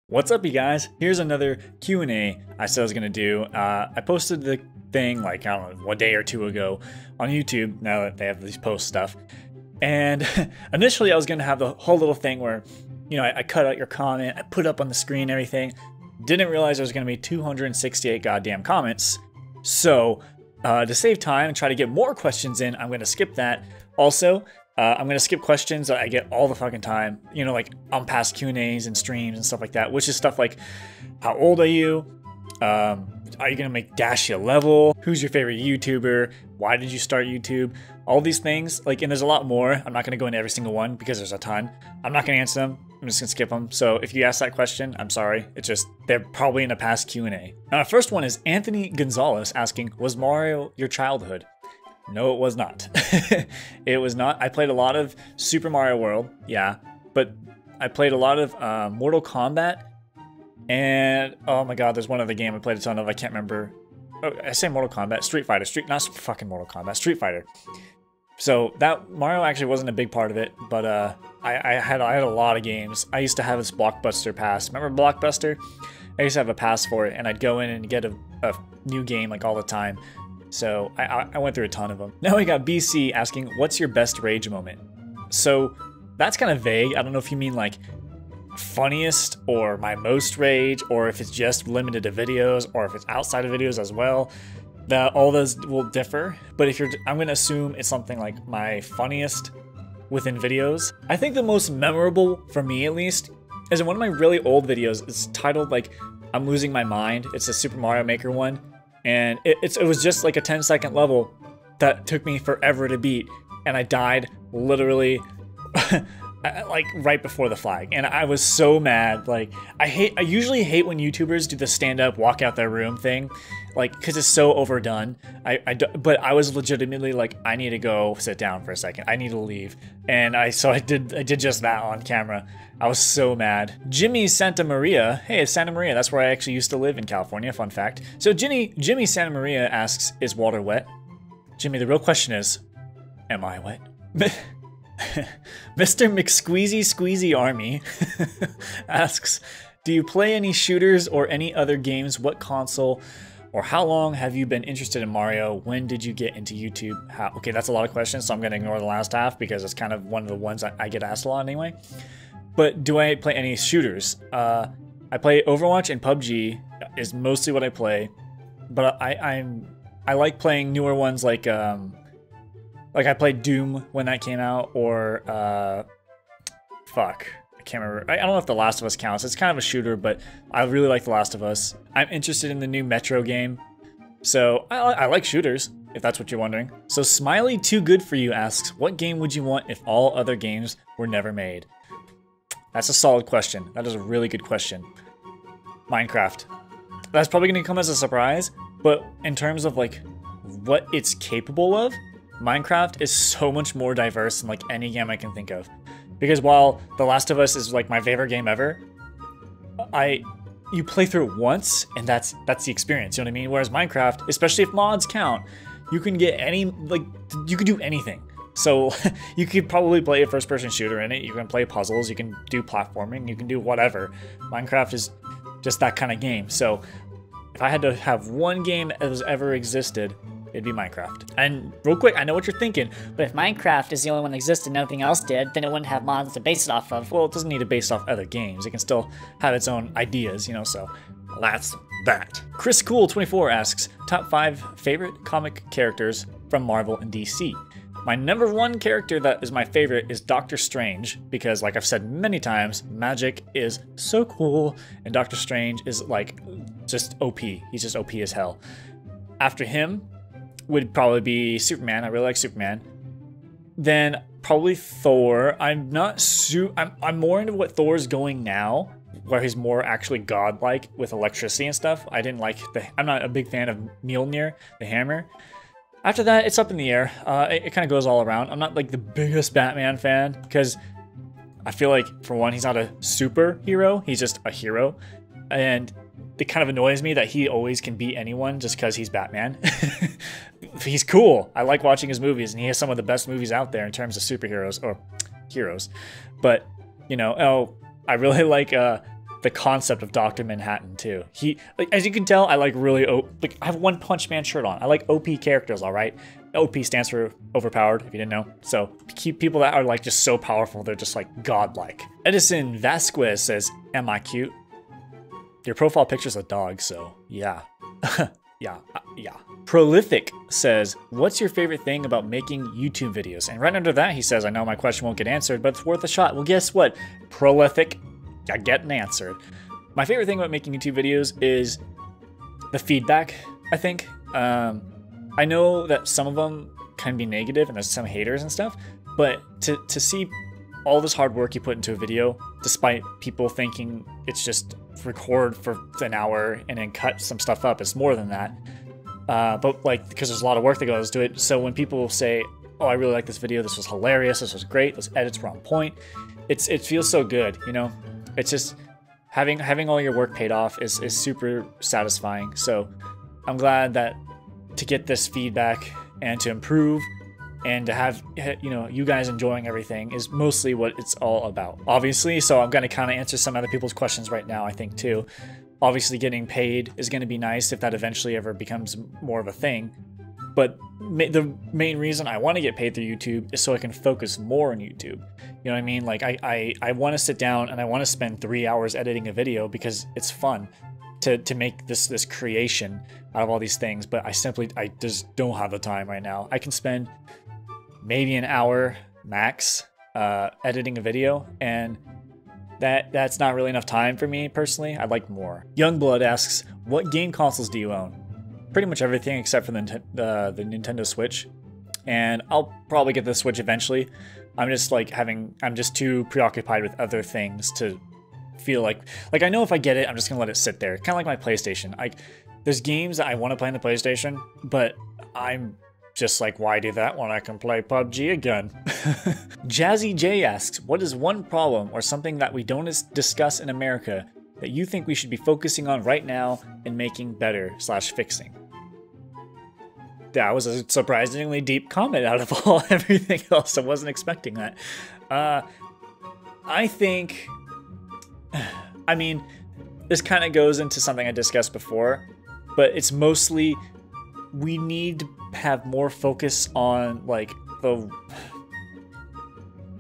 What's up, you guys? Here's another Q&A I said I was going to do. I posted the thing like, I don't know, a day or two ago on YouTube, now that they have these post stuff. And initially I was going to have the whole little thing where, you know, I cut out your comment, I put up on the screen and everything. Didn't realize there was going to be 268 goddamn comments. So to save time and try to get more questions in, I'm going to skip that. Also, I'm going to skip questions that I get all the fucking time, you know, like on past Q&As and streams and stuff like that, which is stuff like, how old are you? Are you going to make Dash a level? Who's your favorite YouTuber? Why did you start YouTube? All these things, like, and there's a lot more. I'm not going to go into every single one because there's a ton. I'm not going to answer them. I'm just going to skip them. So if you ask that question, I'm sorry. It's just, they're probably in a past Q&A. Now, the first one is Anthony Gonzales asking, was Mario your childhood? No, it was not. It was not. I played a lot of Super Mario World, yeah, but I played a lot of Mortal Kombat, and oh my god, there's one other game I played a ton of. I can't remember. Oh, I say Mortal Kombat, Street Fighter, not fucking Mortal Kombat, Street Fighter. So that Mario actually wasn't a big part of it, but I had a lot of games. I used to have this Blockbuster pass. Remember Blockbuster? I used to have a pass for it, and I'd go in and get a new game like all the time. So I went through a ton of them. Now we got BC asking, what's your best rage moment? So that's kind of vague. I don't know if you mean like funniest or my most rage, or if it's just limited to videos, or if it's outside of videos as well. All those will differ. But if I'm going to assume it's something like my funniest within videos. I think the most memorable, for me at least, is in one of my really old videos. It's titled like, I'm Losing My Mind. It's a Super Mario Maker one. And it was just like a 10-second level that took me forever to beat. And I died literally like right before the flag. And I was so mad. Like, I usually hate when YouTubers do the stand up, walk out their room thing. Like, because it's so overdone. But I was legitimately like, I need to go sit down for a second. I need to leave. And I did just that on camera. I was so mad. Jimmy Santa Maria. Hey, it's Santa Maria. That's where I actually used to live in California. Fun fact. So Jimmy Santa Maria asks, is water wet? Jimmy, the real question is, am I wet? Mr. McSqueezy Squeezy Army asks, do you play any shooters or any other games? What console or how long have you been interested in Mario? When did you get into YouTube? Okay, that's a lot of questions, so I'm going to ignore the last half because it's kind of one of the ones I get asked a lot anyway. But do I play any shooters? I play Overwatch and PUBG is mostly what I play. But I like playing newer ones like I played Doom when that came out, or fuck, I can't remember. I don't know if The Last of Us counts. It's kind of a shooter, but I really like The Last of Us. I'm interested in the new Metro game, so I like shooters, if that's what you're wondering. So Smiley Too Good For You asks, what game would you want if all other games were never made? That's a solid question. That is a really good question. Minecraft. That's probably going to come as a surprise, but in terms of like what it's capable of, Minecraft is so much more diverse than like any game I can think of. Because while The Last of Us is like my favorite game ever, you play through it once and that's the experience, you know what I mean? Whereas Minecraft, especially if mods count, you can get you can do anything. So you could probably play a first-person shooter in it, you can play puzzles, you can do platforming, you can do whatever. Minecraft is just that kind of game. So if I had to have one game that has ever existed, it'd be Minecraft. And real quick, I know what you're thinking, But if Minecraft is the only one that existed and nothing else did, then it wouldn't have mods to base it off of. well, it doesn't need to base off other games. It can still have its own ideas, you know, so that's that. Chris Cool24 asks, top 5 favorite comic characters from Marvel and DC. My number 1 character that is my favorite is Doctor Strange, because like I've said many times, magic is so cool, and Doctor Strange is like just OP. He's just OP as hell. After him would probably be Superman. I really like Superman. Then probably Thor. I'm more into what Thor's going now, where he's more actually godlike with electricity and stuff. I'm not a big fan of Mjolnir, the hammer. After that, it's up in the air. It kind of goes all around. I'm not like the biggest Batman fan because I feel like, for one, he's not a superhero. He's just a hero. And it kind of annoys me that he always can beat anyone just because he's Batman. He's cool. I like watching his movies, and he has some of the best movies out there in terms of superheroes or heroes. But, you know, I really like the the concept of Dr. Manhattan too. He, like, as you can tell, I like really, like, I have One Punch Man shirt on. I like OP characters, all right? OP stands for overpowered, if you didn't know. So keep people that are like just so powerful, they're just like godlike. Edison Vasquez says, "Am I cute?" Your profile picture's a dog, so yeah. Yeah. Prolific says, "What's your favorite thing about making YouTube videos?" And right under that, he says, "I know my question won't get answered, but it's worth a shot." Well, guess what? Prolific, I get an answer. My favorite thing about making YouTube videos is the feedback, I think. I know that some of them can be negative and there's some haters and stuff, but to see all this hard work you put into a video, despite people thinking it's just record for an hour and then cut some stuff up, it's more than that. But like, because there's a lot of work that goes into it. So when people say, "Oh, I really like this video, this was hilarious, this was great, those edits were on point," it feels so good, you know? It's just having all your work paid off is super satisfying. So I'm glad that to get this feedback and to improve and to have, you know, you guys enjoying everything is mostly what it's all about, obviously. So I'm going to kind of answer some other people's questions right now, I think, too. Obviously, getting paid is going to be nice if that eventually ever becomes more of a thing. But the main reason I want to get paid through YouTube is so I can focus more on YouTube. You know what I mean? Like, I want to sit down and I want to spend 3 hours editing a video because it's fun to make this creation out of all these things. But I just don't have the time right now. I can spend maybe an hour max editing a video, and that's not really enough time for me personally. I'd like more. Youngblood asks, "What game consoles do you own?" Pretty much everything except for the Nintendo Switch, and I'll probably get the Switch eventually. I'm just too preoccupied with other things to feel like I know if I get it, I'm just gonna let it sit there. Kind of like my PlayStation. There's games that I want to play on the PlayStation, but I'm just like, why do that when I can play PUBG again? Jazzy J asks, "What is one problem or something that we don't discuss in America that you think we should be focusing on right now and making better / fixing?" That was a surprisingly deep comment out of everything else. I wasn't expecting that. I think, I mean, this kind of goes into something I discussed before, but it's mostly we need to have more focus on like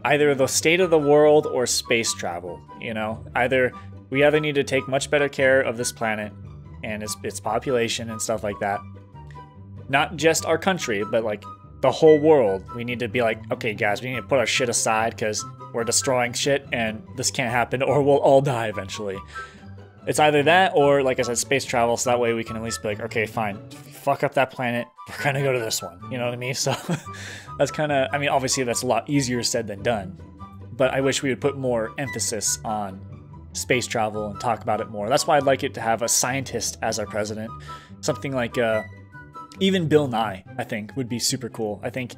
either the state of the world or space travel. You know, we either need to take much better care of this planet and its population and stuff like that. Not just our country, but like the whole world. We need to be like, okay, guys, we need to put our shit aside because we're destroying shit and this can't happen or we'll all die eventually. It's either that or, like I said, space travel, so that way we can at least be like, okay, fine, fuck up that planet, we're gonna go to this one. You know what I mean? So that's kind of, I mean, obviously that's a lot easier said than done, but I wish we would put more emphasis on space travel and talk about it more. That's why I'd like it to have a scientist as our president. Something like, even Bill Nye, I think, would be super cool. I think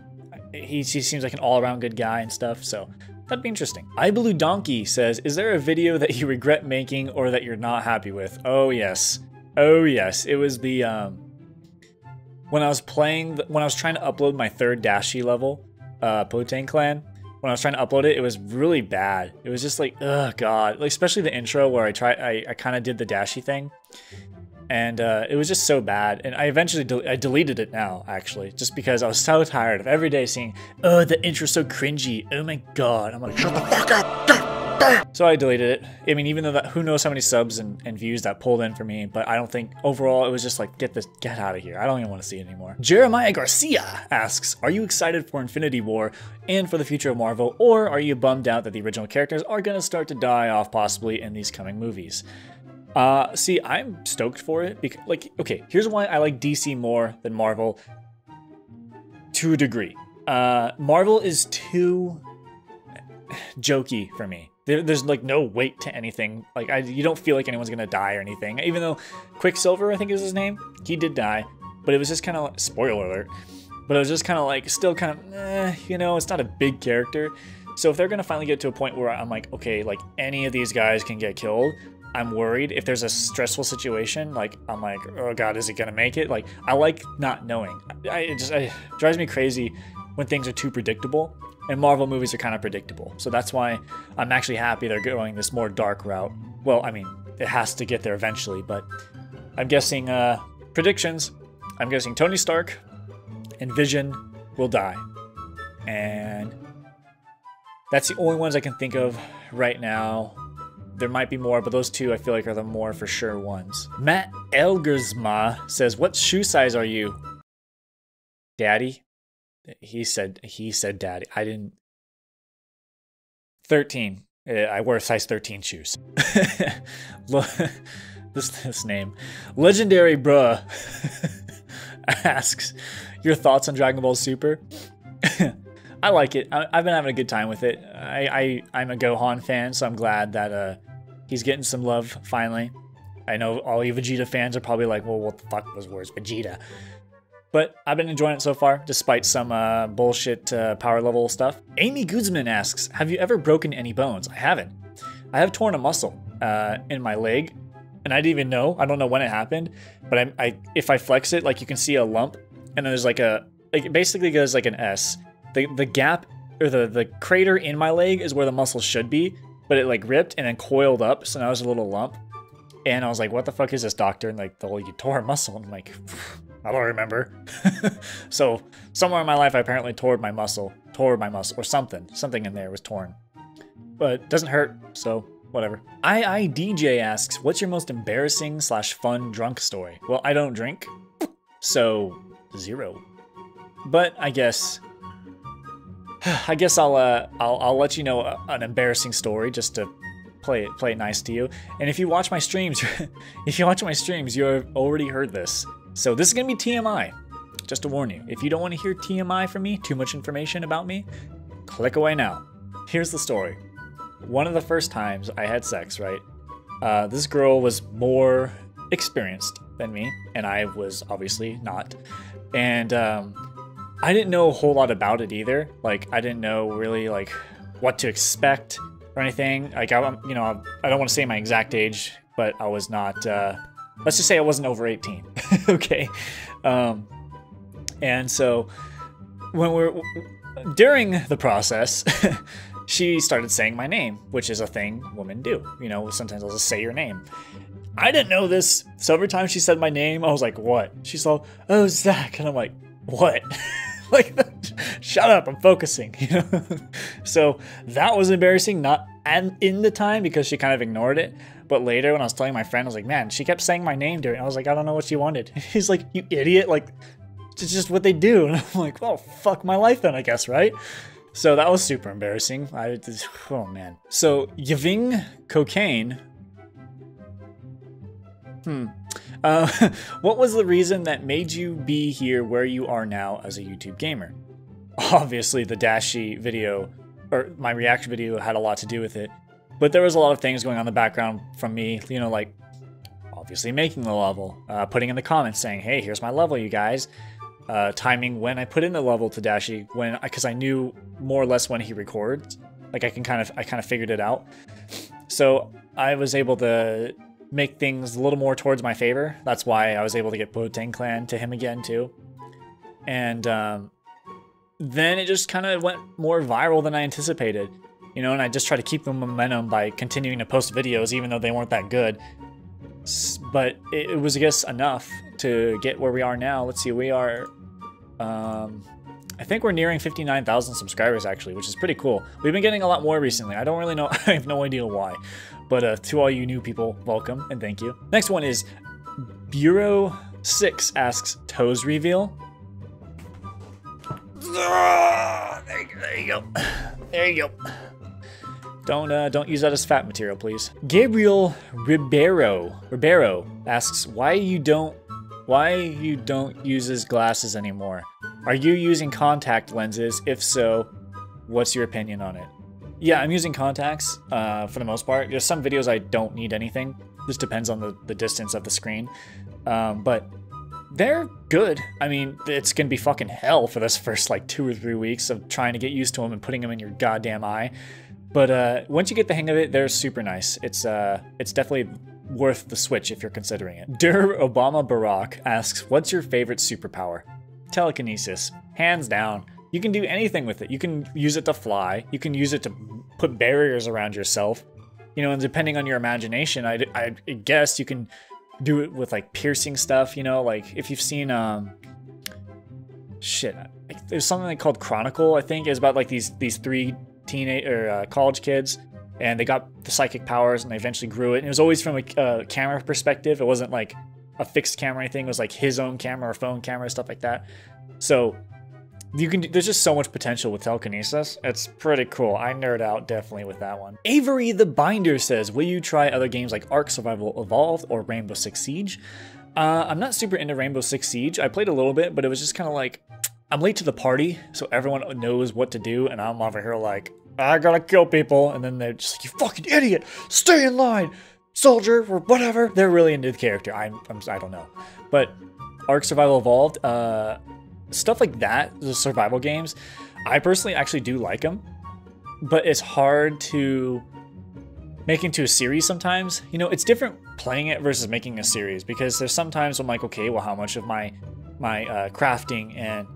he seems like an all-around good guy and stuff, so that'd be interesting. iBlue Donkey says, "Is there a video that you regret making or that you're not happy with?" Oh yes. Oh yes. It was the, when I was trying to upload my 3rd Dashi level, Potane Clan, when I was trying to upload it, it was really bad. It was just like, oh god. Like, especially the intro where I kind of did the Dashi thing. And it was just so bad, and I eventually deleted it now, actually, just because I was so tired of every day seeing, "Oh, the intro's so cringy, oh my god." I'm like, shut the fuck up! So I deleted it. I mean, even though who knows how many subs and views that pulled in for me, but I don't think, overall, it was just like, get out of here. I don't even want to see it anymore. Jeremiah Garcia asks, "Are you excited for Infinity War and for the future of Marvel, or are you bummed out that the original characters are going to start to die off possibly in these coming movies?" See, I'm stoked for it because, like, okay, here's why I like DC more than Marvel to a degree. Marvel is too jokey for me. There's like no weight to anything. Like, you don't feel like anyone's gonna die or anything. Even though Quicksilver, I think is his name, he did die, but it was just kind of like, spoiler alert. But it was just kind of like, still kind of, you know, it's not a big character. So if they're gonna finally get to a point where I'm like, okay, like any of these guys can get killed, I'm worried. If there's a stressful situation, like, I'm like, oh god, is it gonna make it? Like, I like not knowing. It drives me crazy when things are too predictable, and Marvel movies are kind of predictable. So that's why I'm actually happy they're going this more dark route. Well, I mean, it has to get there eventually, but I'm guessing, predictions. I'm guessing Tony Stark and Vision will die. And that's the only ones I can think of right now. There might be more, but those two I feel like are the more for sure ones. Matt Elgersma says, what shoe size are you? Daddy? He said daddy. I didn't. 13. I wear size 13 shoes. This name. Legendary Bruh asks, your thoughts on Dragon Ball Super? I like it. I've been having a good time with it. I'm a Gohan fan, so I'm glad that he's getting some love finally. I know all you Vegeta fans are probably like, well, what the fuck was worse, Vegeta? But I've been enjoying it so far, despite some bullshit power level stuff. Amy Guzman asks, have you ever broken any bones? I haven't. I have torn a muscle in my leg, and I didn't even know. I don't know when it happened, but if I flex it, like you can see a lump, and there's like it basically goes like an S. The gap, or the crater in my leg is where the muscle should be, but it like ripped and then coiled up, so now there's a little lump. And I was like, what the fuck is this, doctor? And like, well, you tore a muscle. And I'm like, I don't remember. So somewhere in my life, I apparently tore my muscle, or something. Something in there was torn. But it doesn't hurt, so whatever. DJ asks, what's your most embarrassing / fun drunk story? Well, I don't drink, so 0. But I guess I'll let you know an embarrassing story just to play it nice to you. And if you watch my streams, you've already heard this. So this is gonna be TMI, just to warn you. If you don't want to hear TMI from me, too much information about me, click away now. Here's the story. One of the first times I had sex, right? This girl was more experienced than me, and I was obviously not. And I didn't know a whole lot about it either. Like, I didn't know really like what to expect or anything. Like, I don't want to say my exact age, but I was not. Let's just say I wasn't over 18. Okay. And so during the process, she started saying my name, which is a thing women do. You know, sometimes they'll just say your name. I didn't know this, so every time she said my name, I was like, what? She's all, oh, Zach. And I'm like, what? Like, shut up, I'm focusing, you know? So that was embarrassing, not in the time, because she kind of ignored it. But later, when I was telling my friend, I was like, man, she kept saying my name during. I was like, I don't know what she wanted. He's like, you idiot. Like, it's just what they do. And I'm like, well, fuck my life then, I guess, right? So that was super embarrassing. Oh, man. So, Yving Cocaine. What was the reason that made you be here where you are now as a YouTube gamer? Obviously, the Dashi video, or my reaction video, had a lot to do with it. But there was a lot of things going on in the background from me, you know, like obviously making the level, putting in the comments saying, hey, here's my level, you guys. Timing when I put in the level to Dashi, because I knew more or less when he records. Like I kind of figured it out. So I was able to make things a little more towards my favor. That's why I was able to get Boteng Clan to him again too. And then it just kind of went more viral than I anticipated. You know, and I just try to keep the momentum by continuing to post videos, even though they weren't that good. But it was, I guess, enough to get where we are now. Let's see, we are, I think we're nearing 59,000 subscribers, actually, which is pretty cool. We've been getting a lot more recently. I don't really know, I have no idea why. But to all you new people, welcome and thank you. Next one is Bureau 6 asks, toes reveal? There you go. There you go. Don't use that as fat material, please. Gabriel Ribeiro asks, why you don't use his glasses anymore? Are you using contact lenses? If so, what's your opinion on it? Yeah, I'm using contacts for the most part. There's some videos I don't need anything. This depends on the distance of the screen. But they're good. I mean, it's gonna be fucking hell for this first like 2 or 3 weeks of trying to get used to them and putting them in your goddamn eye. But once you get the hang of it, they're super nice. It's definitely worth the switch if you're considering it. Dur Obama Barack asks, what's your favorite superpower? Telekinesis, hands down. You can do anything with it. You can use it to fly. You can use it to put barriers around yourself. you know, and depending on your imagination, I guess you can do it with like piercing stuff, you know, like if you've seen shit, there's something like called Chronicle, I think. It's about like these three teenage or college kids, and they got the psychic powers and they eventually grew it, and it was always from a camera perspective. It wasn't like a fixed camera or anything. It was like his own camera or phone camera, stuff like that. So there's just so much potential with telekinesis. It's pretty cool. I nerd out definitely with that one. Avery the Binder says, will you try other games like Ark Survival Evolved or Rainbow Six Siege? I'm not super into Rainbow Six Siege. I played a little bit, but it was just kind of like, I'm late to the party, so everyone knows what to do, and I'm over here like, I gotta kill people, and then they're just like, you fucking idiot, stay in line, soldier, or whatever. They're really into the character. I don't know. But Ark Survival Evolved, stuff like that, the survival games, I personally actually do like them, but it's hard to make into a series sometimes. You know, it's different playing it versus making a series, because there's sometimes I'm like, okay, well, how much of my crafting and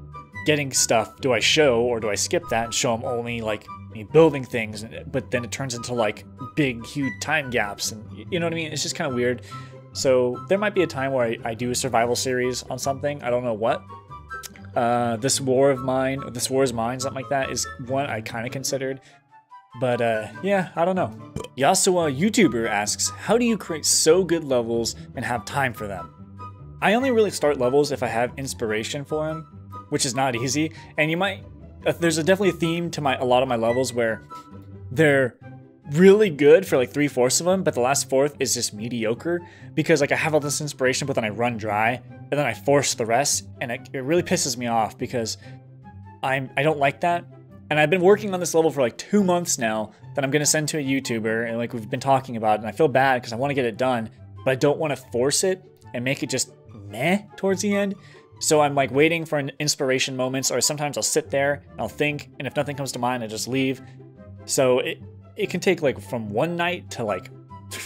getting stuff do I show, or do I skip that and show them only like me building things, but then it turns into like big, huge time gaps, and you know what I mean? It's just kind of weird. So there might be a time where I do a survival series on something. I don't know what. This War is Mine, something like that, is one I kind of considered. But yeah, I don't know. Yasua YouTuber asks, how do you create so good levels and have time for them? I only really start levels if I have inspiration for them, which is not easy. And you might, there's definitely a theme to a lot of my levels where they're really good for like 3/4 of them, but the last fourth is just mediocre, because like I have all this inspiration, but then I run dry, and then I force the rest, and it really pisses me off, because I don't like that. And I've been working on this level for like 2 months now that I'm gonna send to a YouTuber, and like we've been talking about it, and I feel bad because I want to get it done, but I don't want to force it and make it just meh towards the end. So I'm like waiting for an inspiration moments, or sometimes I'll sit there and I'll think, and if nothing comes to mind, I just leave. So it can take like from one night to like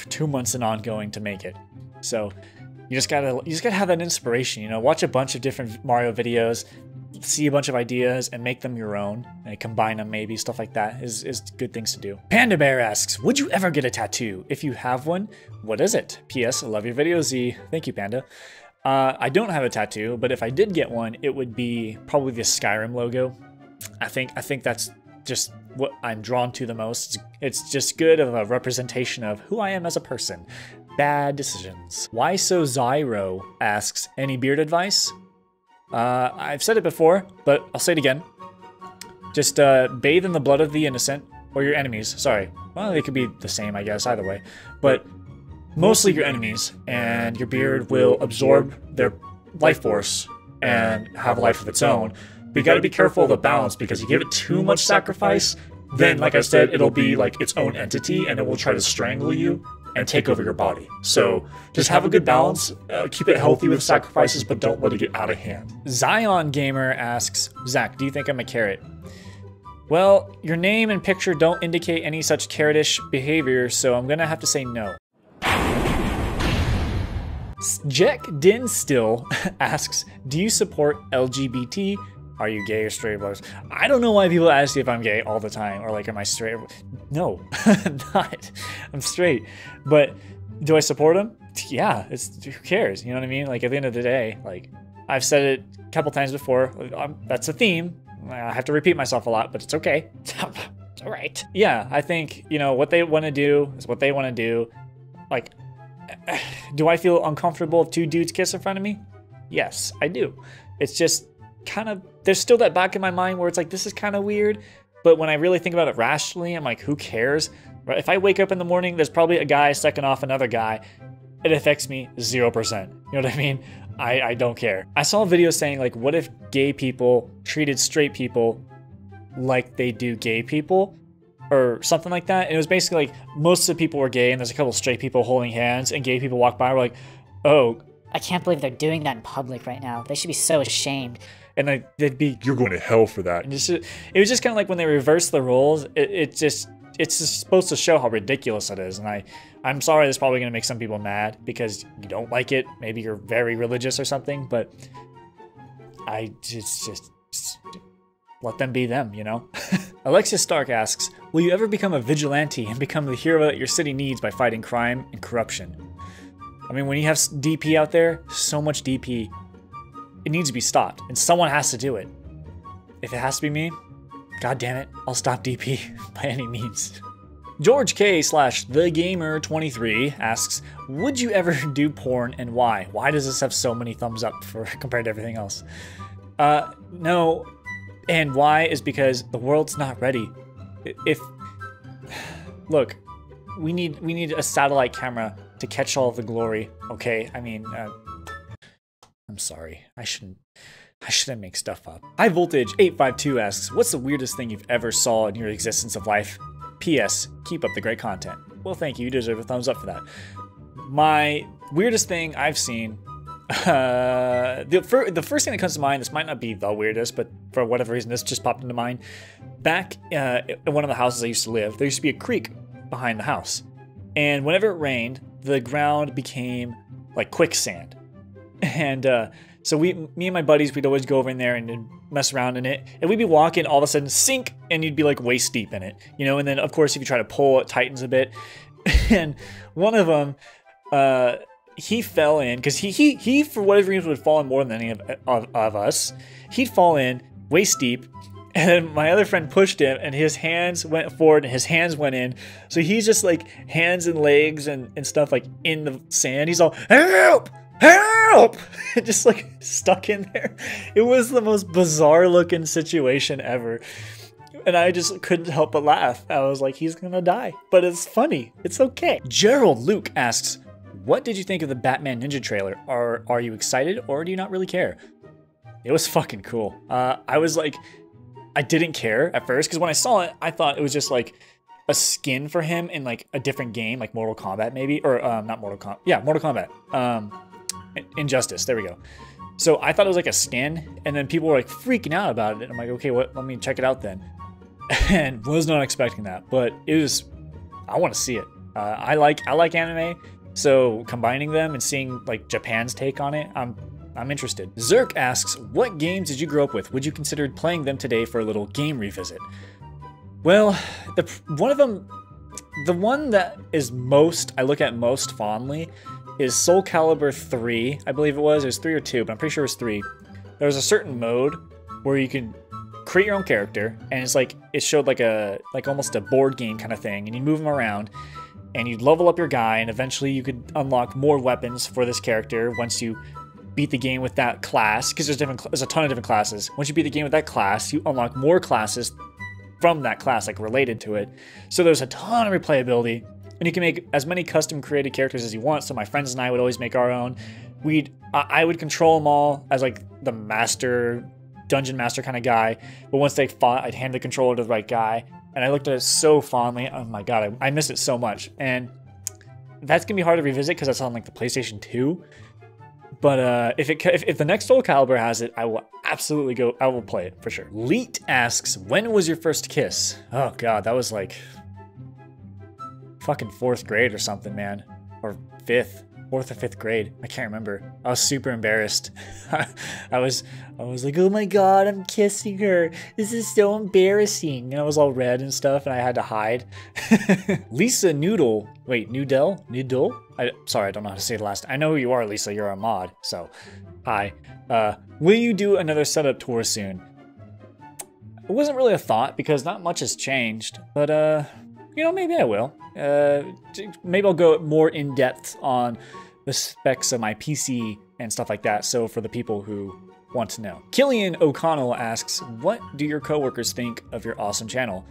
2 months and ongoing to make it. So you just gotta have that inspiration, you know, watch a bunch of different Mario videos, see a bunch of ideas and make them your own, and combine them, maybe stuff like that is good things to do. Panda Bear asks, would you ever get a tattoo? If you have one, what is it? P.S. I love your video, Z. Thank you, Panda. I don't have a tattoo, but if I did get one, it would be probably the Skyrim logo. I think that's just what I'm drawn to the most. It's just good of a representation of who I am as a person. Bad decisions. Why So Zyro asks, any beard advice? I've said it before, but I'll say it again. Just bathe in the blood of the innocent, or your enemies. Sorry. Well, they could be the same, I guess, either way. But mostly your enemies, and your beard will absorb their life force and have a life of its own. But you gotta be careful of the balance, because you give it too much sacrifice, then, like I said, it'll be like its own entity, and it will try to strangle you and take over your body. So just have a good balance, keep it healthy with sacrifices, but don't let it get out of hand. Zion Gamer asks, Zach, do you think I'm a carrot? Well, your name and picture don't indicate any such carrotish behavior, so I'm gonna have to say no. Jack Din Still asks, do you support LGBT? Are you gay or straight? I don't know why people ask me if I'm gay all the time, or like, am I straight? No, I'm not. I'm straight. But do I support them? Yeah, who cares? You know what I mean? Like, at the end of the day, like, I've said it a couple times before, that's a theme. I have to repeat myself a lot, but it's okay. It's all right. Yeah, I think, you know, what they want to do is what they want to do. Like, do I feel uncomfortable if 2 dudes kiss in front of me? Yes, I do. It's just kind of, there's still that back in my mind where it's like, this is kind of weird. But when I really think about it rationally, I'm like, who cares? Right? If I wake up in the morning, there's probably a guy sucking off another guy. It affects me 0%. You know what I mean? I don't care. I saw a video saying, like, what if gay people treated straight people like they do gay people? Or something like that. And it was basically like, most of the people were gay, and there's a couple straight people holding hands, and gay people walk by and were like, oh. I can't believe they're doing that in public right now. They should be so ashamed. And they'd be, you're going to hell for that. And it was just kind of like when they reversed the roles, it's just supposed to show how ridiculous it is. And I'm sorry, that's probably going to make some people mad because you don't like it. Maybe you're very religious or something, but I just let them be them, you know? Alexis Stark asks, will you ever become a vigilante and become the hero that your city needs by fighting crime and corruption? I mean, when you have DP out there, so much DP, it needs to be stopped, and someone has to do it. If it has to be me, god damn it, I'll stop DP by any means. George K / TheGamer23 asks, would you ever do porn and why? Why does this have so many thumbs up compared to everything else? No, and why is because the world's not ready. Look, we need a satellite camera to catch all of the glory, okay? I mean, I'm sorry, I shouldn't make stuff up. High Voltage 852 asks, what's the weirdest thing you've ever saw in your existence of life? P.S. Keep up the great content. Well, thank you. You deserve a thumbs up for that. My weirdest thing I've seen, the first thing that comes to mind, this might not be the weirdest, but for whatever reason, this just popped into mind. Back in one of the houses I used to live, there used to be a creek behind the house. And whenever it rained, the ground became like quicksand. And so me and my buddies, we'd always go over in there and mess around in it. And we'd be walking, all of a sudden sink, and you'd be like waist deep in it, you know? And then of course, if you try to pull, it tightens a bit. And one of them, he fell in, because he for whatever reason would fall in more than any of us. He'd fall in waist deep, and then my other friend pushed him, and his hands went forward, and his hands went in. So he's just like hands and legs and stuff like in the sand. He's all, help! Help! Just like stuck in there. It was the most bizarre looking situation ever. And I just couldn't help but laugh. I was like, he's gonna die. But it's funny. It's okay. Gerald Luke asks, what did you think of the Batman Ninja trailer? Are you excited or do you not really care? It was fucking cool. I was like, I didn't care at first because when I saw it, I thought it was just like a skin for him in like a different game, like Mortal Kombat maybe, or not Mortal Kombat. Yeah, Mortal Kombat. Injustice, there we go. So I thought it was like a skin, and then people were like freaking out about it. And I'm like, okay, what? Let me check it out then. And was not expecting that, but it was. I want to see it. I like anime, so combining them and seeing like Japan's take on it, I'm interested. Zerk asks, what games did you grow up with? Would you consider playing them today for a little game revisit? Well, one of them, the one that is I look at most fondly, is Soul Calibur 3, I believe it was. It was 3 or 2, but I'm pretty sure it was 3. There was a certain mode where you could create your own character, and it's like, it showed like almost a board game kind of thing, and you move them around, and you'd level up your guy, and eventually you could unlock more weapons for this character once you beat the game with that class, because there's a ton of different classes. Once you beat the game with that class, you unlock more classes from that class, like related to it. So there's a ton of replayability. And you can make as many custom created characters as you want. So my friends and I would always make our own. I would control them all as like the dungeon master kind of guy. But once they fought, I'd hand the controller to the right guy. And I looked at it so fondly. Oh my god, I miss it so much. And that's gonna be hard to revisit because that's on like the PlayStation 2. But if the next Soul Calibur has it, I will absolutely go. I will play it for sure. Leet asks, when was your first kiss? Oh god, that was like fucking 4th grade or something, man. Or 4th or 5th grade. I can't remember. I was super embarrassed. I was like, oh my god, I'm kissing her. This is so embarrassing. And I was all red and stuff, and I had to hide. Lisa Noodle. Wait, Noodle? Sorry, I don't know how to say the last. I know who you are, Lisa. You're a mod. So, hi. Will you do another setup tour soon? It wasn't really a thought because not much has changed. But, you know, maybe I will. Maybe I'll go more in depth on the specs of my PC and stuff like that. So for the people who want to know. Killian O'Connell asks, what do your coworkers think of your awesome channel?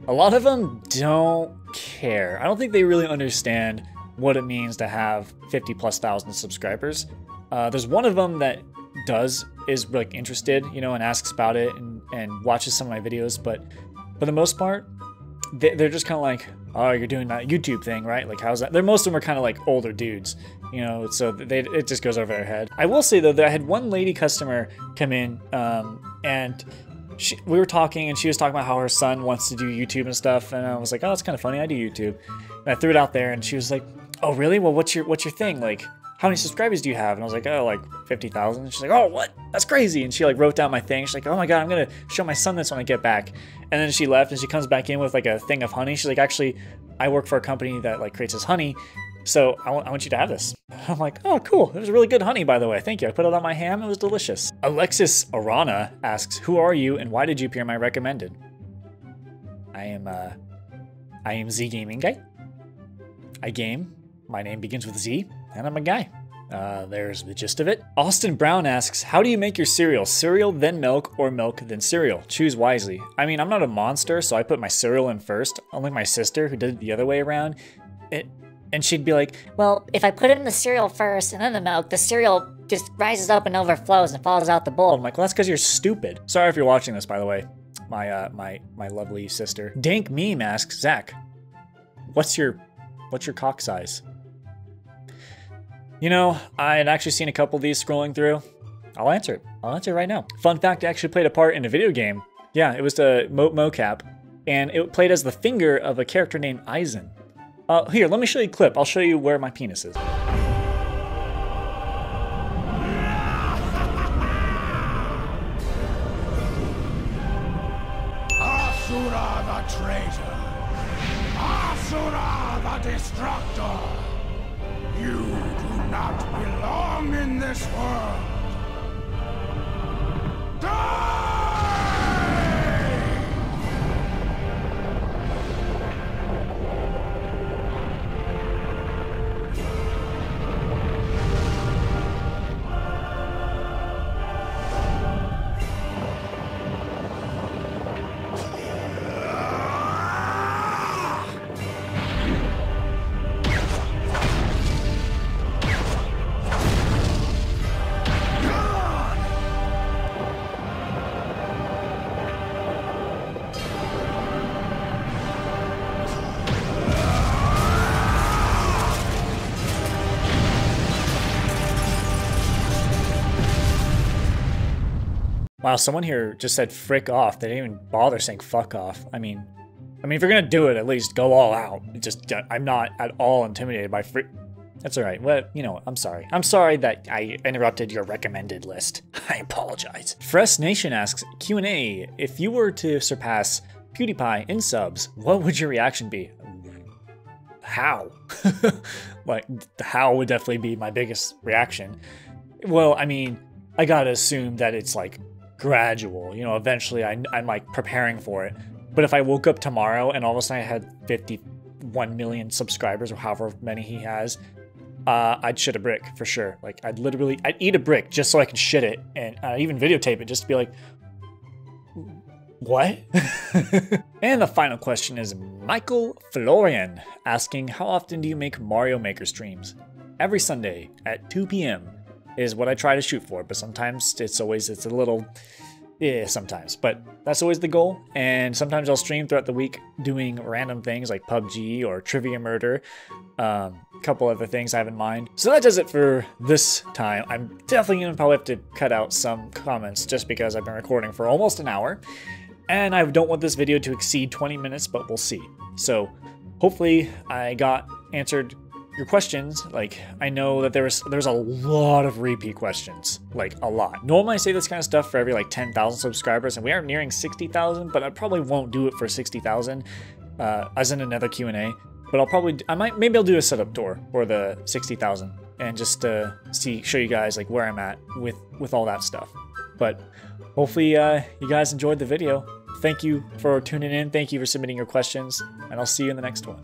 A lot of them don't care. I don't think they really understand what it means to have 50,000+ subscribers. There's one of them that is like interested, you know, and asks about it and watches some of my videos, but for the most part, they're just kind of like, oh, you're doing that YouTube thing, right? Like, how's that? Most of them are kind of like older dudes, you know, so it just goes over their head. I will say, though, that I had one lady customer come in, and we were talking, and she was talking about how her son wants to do YouTube and stuff, and I was like, oh, that's kind of funny, I do YouTube. And I threw it out there, and she was like, oh, really? Well, what's your thing? Like, how many subscribers do you have? And I was like, oh, like 50,000. She's like, oh, what? That's crazy. And she like wrote down my thing. She's like, oh my God, I'm going to show my son this when I get back. And then she left and she comes back in with like a thing of honey. She's like, actually, I work for a company that like creates this honey. So I want you to have this. I'm like, oh, cool. It was really good honey, by the way. Thank you. I put it on my ham. It was delicious. Alexis Arana asks, who are you and why did you appear in my recommended? I am Z Gaming Guy. I game. My name begins with Z, and I'm a guy. There's the gist of it. Austin Brown asks, how do you make your cereal? Cereal, then milk, or milk, then cereal? Choose wisely. I mean, I'm not a monster, so I put my cereal in first. Unlike my sister, who did it the other way around. And she'd be like, well, if I put it in the cereal first and then the milk, the cereal just rises up and overflows and falls out the bowl. I'm like, well, that's because you're stupid. Sorry if you're watching this, by the way. My lovely sister. Dank Meme asks, Zach, what's your cock size? You know, I had actually seen a couple of these scrolling through. I'll answer it. I'll answer it right now. Fun fact, I actually played a part in a video game. Yeah, it was the mocap, and it played as the finger of a character named Eisen. Here, let me show you a clip. I'll show you where my penis is. Asura the traitor! Asura the destructor! You do not belong in this world! Die! Wow, someone here just said frick off. They didn't even bother saying fuck off. I mean, if you're gonna do it, at least go all out. I'm not at all intimidated by frick. That's all right. Well, you know, I'm sorry. I'm sorry that I interrupted your recommended list. I apologize. Fresh Nation asks, Q&A, if you were to surpass PewDiePie in subs, what would your reaction be? How? Like, how would definitely be my biggest reaction. Well, I mean, I gotta assume that it's like gradual, you know, eventually I'm like preparing for it. But if I woke up tomorrow and all of a sudden I had 51 million subscribers or however many he has, I'd shit a brick for sure. Like I'd eat a brick just so I could shit it and even videotape it just to be like, what? And the final question is Michael Florian asking, how often do you make Mario Maker streams? Every Sunday at 2 p.m. is what I try to shoot for, but sometimes it's a little, sometimes, but that's always the goal. And sometimes I'll stream throughout the week doing random things like PUBG or Trivia Murder, a couple other things I have in mind. So that does it for this time. I'm definitely gonna probably have to cut out some comments just because I've been recording for almost an hour, and I don't want this video to exceed 20 minutes, but we'll see. So hopefully I got answered your questions. Like, I know that there's a lot of repeat questions, like a lot. Normally I say this kind of stuff for every like 10,000 subscribers, and we are nearing 60,000, but I probably won't do it for 60,000 as in another Q&A. But maybe I'll do a setup tour for the 60,000 and just show you guys like where I'm at with all that stuff. But hopefully you guys enjoyed the video. Thank you for tuning in. Thank you for submitting your questions, and I'll see you in the next one.